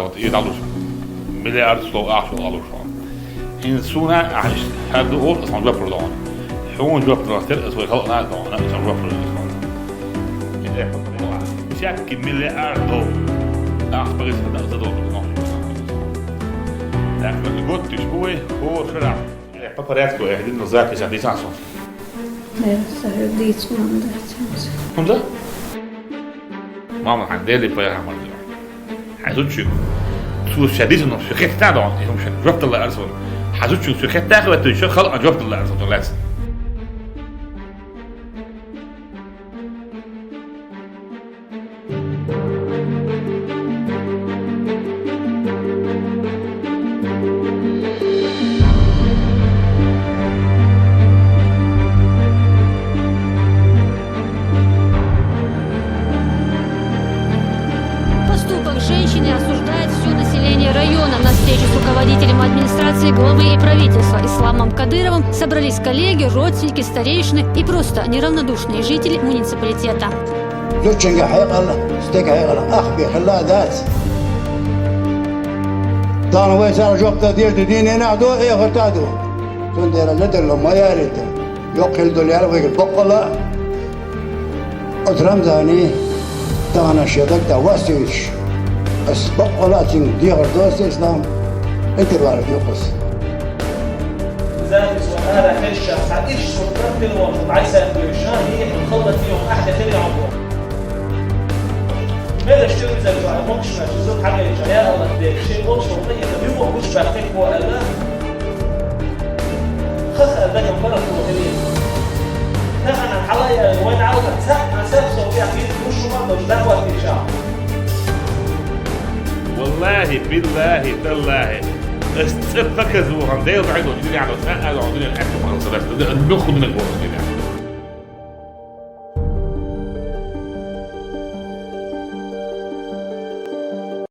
إيه علوش مليار سلو أعشر علوش إن سونا عايش هذا أول أصلا جواب فردان حون جواب فردان أسوي خلق ناس طبعا أصلا جواب فردان إذا شاك مليار دولار أعرف بغيت هذا أصدق لكن اللي قلت هو شرع بابا راتكو إحدى النزاع كيس عندي سانسون ديت هوندا ماما عندي فيها عمل حزوتشو سو شديد انه شخيت تاعو مش جبت الله ارسل حزوتشو شخيت تاعو تو خلق جبت الله ارسل لا Женщины осуждает все население района. На встрече с руководителем администрации, главы и правительства Исламом Кадыровым собрались коллеги, родственники, старейшины и просто неравнодушные жители муниципалитета. إسلام أنت الوارد يقص. زاد سؤال خشة ساعات إيش سكرت الوقت عايزة الشهر هي مخلط فيهم أحد ثاني عمره. ماذا اشتري زي الوعي مش مجزوم حاجة يا الله ده شيء غلط شرطية بيبقى مش بحكي هو قال لا خخ ده ينبرك المديرين. نحن الحلايا وين عاوزة ساعة ساعة صوتية في مش مرة مش دعوة في شعب. والله بالله تالله استفكزوا عندي وبعدوا الدنيا على ساعة قاعدوا عندنا الأكل ما خلصناش ناخذ من الجوع